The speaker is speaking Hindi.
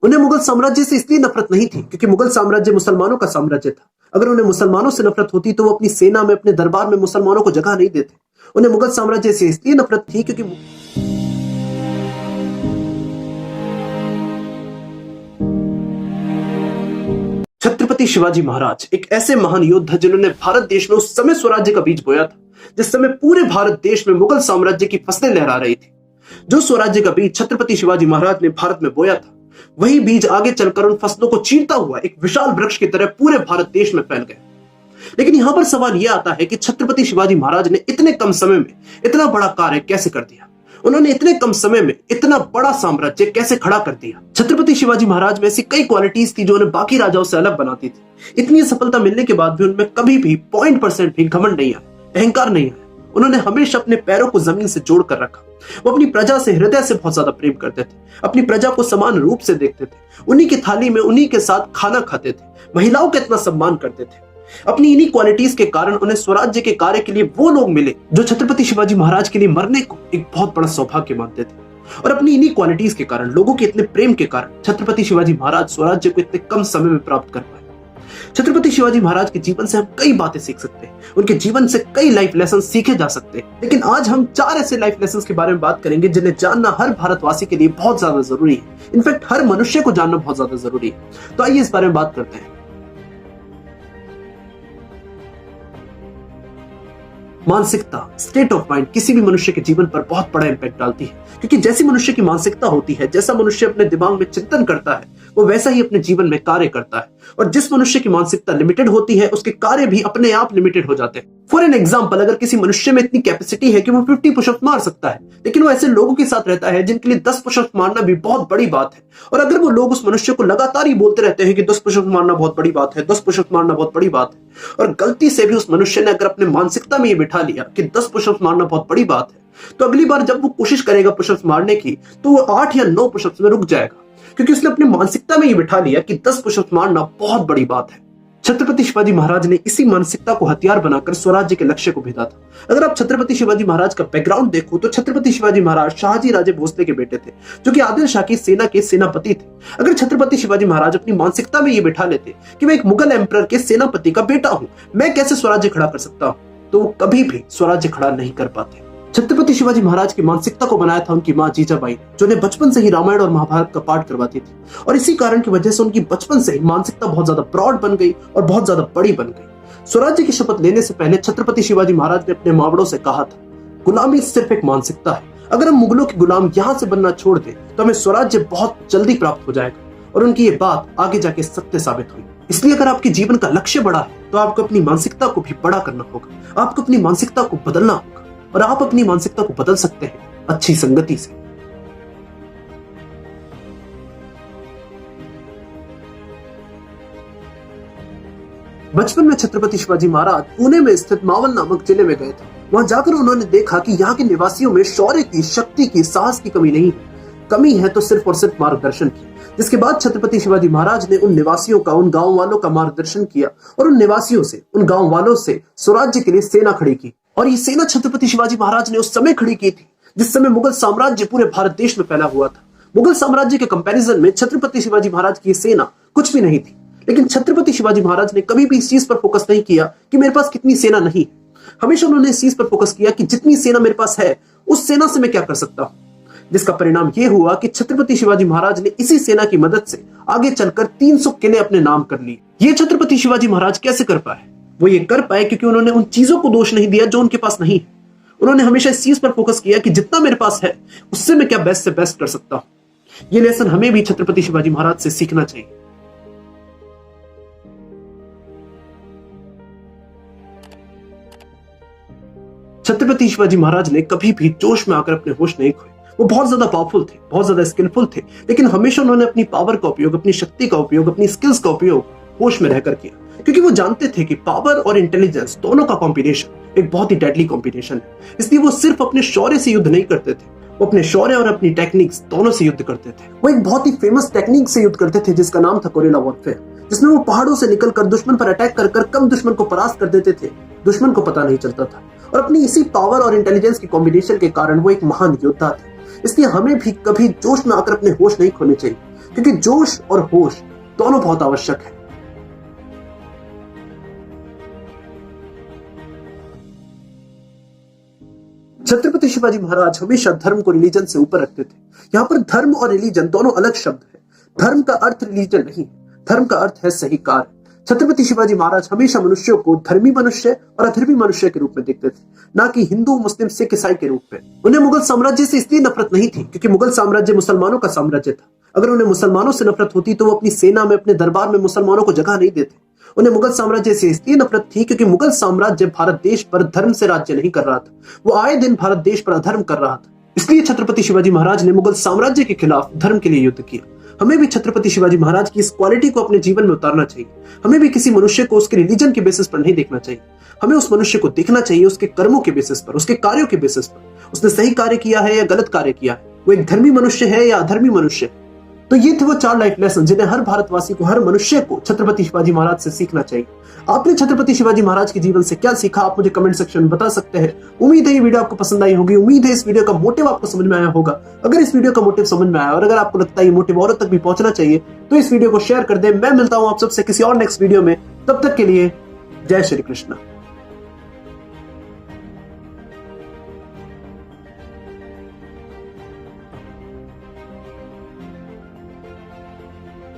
उन्हें मुगल साम्राज्य से इसलिए नफरत नहीं थी क्योंकि मुगल साम्राज्य मुसलमानों का साम्राज्य था। अगर उन्हें मुसलमानों से नफरत होती तो वो अपनी सेना में, अपने दरबार में मुसलमानों को जगह नहीं देते। उन्हें मुगल साम्राज्य से इसलिए नफरत थी क्योंकि छत्रपति शिवाजी महाराज एक ऐसे महान योद्धा जिन्होंने भारत देश में उस समय स्वराज्य का बीज बोया था जिस समय पूरे भारत देश में मुगल साम्राज्य की फसलें लहरा रही थी। जो स्वराज्य का बीज छत्रपति शिवाजी महाराज ने भारत में बोया था, वही बीज आगे चलकर उन फसलों को चीरता हुआ एक विशाल वृक्ष की तरह पूरे भारत देश में फैल गया। लेकिन यहां पर सवाल यह आता है कि छत्रपति शिवाजी महाराज ने इतने कम समय में इतना बड़ा कार्य कैसे कर दिया? उन्होंने इतने कम समय में इतना बड़ा साम्राज्य कैसे खड़ा कर दिया? छत्रपति शिवाजी महाराज में ऐसी कई क्वालिटीज थी जो उन्हें बाकी राजाओं से अलग बनाती थी। इतनी सफलता मिलने के बाद भी उनमें कभी भी 0% भी घमंड नहीं आया, अहंकार नहीं आया। उन्होंने हमेशा अपने पैरों को जमीन से जोड़ कर रखा। वो अपनी प्रजा से हृदय से बहुत ज्यादा प्रेम करते थे, अपनी प्रजा को समान रूप से देखते थे, उन्हीं की थाली में उन्हीं के साथ खाना खाते थे, महिलाओं का इतना सम्मान करते थे। अपनी इन्हीं क्वालिटीज के कारण उन्हें स्वराज्य के कार्य के लिए वो लोग मिले जो छत्रपति शिवाजी महाराज के लिए मरने को एक बहुत बड़ा सौभाग्य मानते थे। और अपनी इन्हीं क्वालिटीज के कारण, लोगों के इतने प्रेम के कारण छत्रपति शिवाजी महाराज स्वराज्य को इतने कम समय में प्राप्त कर पाए। छत्रपति शिवाजी महाराज के जीवन से हम कई बातें सीख सकते हैं, उनके जीवन से कई लाइफ लेसन सीखे जा सकते हैं। लेकिन आज हम 4 ऐसे लाइफ लेसन के बारे में बात करेंगे जिन्हें जानना हर भारतवासी के लिए बहुत ज्यादा जरूरी है। इनफैक्ट हर मनुष्य को जानना बहुत ज्यादा जरूरी है। तो आइए इस बारे में बात करते हैं। मानसिकता, स्टेट ऑफ माइंड किसी भी मनुष्य के जीवन पर बहुत बड़ा इंपैक्ट डालती है, क्योंकि जैसी मनुष्य की मानसिकता होती है, जैसा मनुष्य अपने दिमाग में चिंतन करता है, वो वैसा ही अपने जीवन में कार्य करता है। और जिस मनुष्य की मानसिकता लिमिटेड होती है, उसके कार्य भी अपने आप लिमिटेड हो जाते हैं। फॉर एन एग्जाम्पल, अगर किसी मनुष्य में इतनी कैपेसिटी है कि वो 50 पुशअप्स मार सकता है, लेकिन वो ऐसे लोगों के साथ रहता है जिनके लिए 10 पुशअप्स मारना भी बहुत बड़ी बात है। और अगर वो लोग उस मनुष्य को लगातार ही बोलते रहते हैं कि 10 पुशअप्स मारना बहुत बड़ी बात है, 10 पुशअप्स मारना बहुत बड़ी बात है, और गलती से भी उस मनुष्य ने अगर अपने मानसिकता में ये बिठा लिया कि 10 पुशअप्स मारना बहुत बड़ी बात है, तो अगली बार जब वो कोशिश करेगा पुशअप्स मारने की, तो वो 8 या 9 पुशअप्स में रुक जाएगा, क्योंकि उसने अपनी मानसिकता में ये बिठा लिया कि 10 पुशअप्स मारना बहुत बड़ी बात है। छत्रपति शिवाजी महाराज ने इसी मानसिकता को हथियार बनाकर स्वराज्य के लक्ष्य को भेदा था। अगर आप छत्रपति शिवाजी महाराज का बैकग्राउंड देखो तो छत्रपति शिवाजी महाराज शाहजी राजे भोसले के बेटे थे, जो कि आदिल शाह की सेना के सेनापति थे। अगर छत्रपति शिवाजी महाराज अपनी मानसिकता में ये बिठा लेते कि मैं एक मुगल एम्परर के सेनापति का बेटा हूं, मैं कैसे स्वराज्य खड़ा कर सकता हूं, तो वो कभी भी स्वराज्य खड़ा नहीं कर पाते। छत्रपति शिवाजी महाराज की मानसिकता को बनाया था उनकी मां जीजाबाई, जो उन्हें बचपन से ही रामायण और महाभारत का पाठ करवाती थी। और इसी कारण की वजह से उनकी बचपन से ही मानसिकता बहुत ज्यादा ब्रॉड बन गई और बहुत ज्यादा बड़ी बन गई। स्वराज्य की शपथ लेने से पहले छत्रपति शिवाजी महाराज ने अपने मावड़ों से कहा था, गुलामी सिर्फ एक मानसिकता है। अगर हम मुगलों के गुलाम यहाँ से बनना छोड़ दें तो हमें स्वराज्य बहुत जल्दी प्राप्त हो जाएगा। और उनकी ये बात आगे जाके सत्य साबित हुई। इसलिए अगर आपके जीवन का लक्ष्य बड़ा है तो आपको अपनी मानसिकता को भी बड़ा करना होगा, आपको अपनी मानसिकता को बदलना होगा। और आप अपनी मानसिकता को बदल सकते हैं अच्छी संगति से। बचपन में छत्रपति शिवाजी महाराज पुणे में स्थित मावल नामक जिले में गए थे। वहां जाकर उन्होंने देखा कि यहाँ के निवासियों में शौर्य की, शक्ति की, साहस की कमी नहीं है। कमी है तो सिर्फ और सिर्फ मार्गदर्शन की। जिसके बाद छत्रपति शिवाजी महाराज ने उन निवासियों का, उन गांव वालों का मार्गदर्शन किया और उन निवासियों से, उन गांव वालों से स्वराज्य के लिए सेना खड़ी की। और ये सेना छत्रपति शिवाजी महाराज ने उस समय खड़ी की थी जिस समय मुगल साम्राज्य पूरे भारत देश में फैला हुआ था। मुगल साम्राज्य के कंपैरिजन में छत्रपति शिवाजी महाराज की सेना कुछ भी नहीं थी। लेकिन छत्रपति शिवाजी महाराज ने कभी भी इस चीज पर फोकस नहीं किया कि मेरे पास कितनी सेना नहीं है। हमेशा उन्होंने इस चीज पर फोकस किया कि जितनी सेना मेरे पास है उस सेना से मैं क्या कर सकता हूं। जिसका परिणाम यह हुआ कि छत्रपति शिवाजी महाराज ने इसी सेना की मदद से आगे चलकर 300 किले अपने नाम कर लिए। ये छत्रपति शिवाजी महाराज कैसे कर पाए? वो ये कर पाए क्योंकि उन्होंने उन चीजों को दोष नहीं दिया जो उनके पास नहीं है। उन्होंने हमेशा इस चीज पर फोकस किया कि जितना मेरे पास है उससे मैं क्या बेस्ट से बेस्ट कर सकता हूं। ये लेसन हमें भी छत्रपति शिवाजी महाराज से सीखना चाहिए। छत्रपति शिवाजी महाराज ने कभी भी जोश में आकर अपने होश नहीं खोए। वो बहुत ज्यादा पावरफुल थे, बहुत ज्यादा स्किलफुल थे, लेकिन हमेशा उन्होंने अपनी पावर का उपयोग, अपनी शक्ति का उपयोग, अपनी स्किल्स का उपयोग होश में रहकर किया। क्योंकि वो जानते थे कि पावर और इंटेलिजेंस दोनों का कॉम्बिनेशन एक बहुत ही डेडली कॉम्बिनेशन है। इसलिए वो सिर्फ अपने शौर्य से युद्ध नहीं करते थे, वो अपने शौर्य और अपनी टेक्निक्स दोनों से युद्ध करते थे। वो एक बहुत ही फेमस टेक्निक से युद्ध करते थे जिसका नाम था कोरिला वॉरफेयर, जिसमें वो पहाड़ों से निकलकर दुश्मन पर अटैक कर कम दुश्मन को परास्त कर देते थे। दुश्मन को पता नहीं चलता था। और अपनी इसी पावर और इंटेलिजेंस की कॉम्बिनेशन के कारण वो एक महान योद्धा थे। इसलिए हमें भी कभी जोश में आकर अपने होश नहीं खोने चाहिए। क्योंकि जोश और होश दोनों बहुत आवश्यक है। छत्रपति शिवाजी महाराज हमेशा धर्म को रिलीजन से ऊपर रखते थे। यहाँ पर धर्म और रिलीजन दोनों अलग शब्द है। धर्म का अर्थ रिलीजन नहीं है, धर्म का अर्थ है सही कार्य। छत्रपति शिवाजी महाराज हमेशा मनुष्यों को धर्मी मनुष्य और अधर्मी मनुष्य के रूप में देखते थे, ना कि हिंदू, मुस्लिम, सिख, ईसाई के रूप में। उन्हें मुगल साम्राज्य से इसलिए नफरत नहीं थी क्योंकि मुगल साम्राज्य मुसलमानों का साम्राज्य था। अगर उन्हें मुसलमानों से नफरत होती तो वो अपनी सेना में, अपने दरबार में मुसलमानों को जगह नहीं देते। उन्हें मुगल साम्राज्य से इसलिए नफरत थी क्योंकि मुगल साम्राज्य भारत देश पर धर्म से राज्य नहीं कर रहा था, वो आए दिन भारत देश पर अधर्म कर रहा था। इसलिए छत्रपति शिवाजी महाराज ने मुगल साम्राज्य के खिलाफ धर्म के लिए युद्ध किया। हमें भी छत्रपति शिवाजी महाराज की इस क्वालिटी को अपने जीवन में उतारना चाहिए। हमें भी किसी मनुष्य को उसके रिलीजन के बेसिस पर नहीं देखना चाहिए। हमें उस मनुष्य को देखना चाहिए उसके कर्मों के बेसिस पर, उसके कार्यों के बेसिस पर। उसने सही कार्य किया है या गलत कार्य किया है, वो एक धर्मी मनुष्य है या अधर्मी मनुष्य है। तो ये थे वो 4 लाइफ लेसन जिन्हें हर भारतवासी को, हर मनुष्य को छत्रपति शिवाजी महाराज से सीखना चाहिए। आपने छत्रपति शिवाजी महाराज के जीवन से क्या सीखा, आप मुझे कमेंट सेक्शन में बता सकते हैं। उम्मीद है ये वीडियो आपको पसंद आई होगी। उम्मीद है इस वीडियो का मोटिव आपको समझ में आया होगा। अगर इस वीडियो का मोटिव समझ में आया और अगर आपको लगता है ये मोटिव औरों तक भी पहुंचना चाहिए तो इस वीडियो को शेयर कर दें। मैं मिलता हूं आप सबसे किसी और नेक्स्ट वीडियो में। तब तक के लिए जय श्री कृष्ण।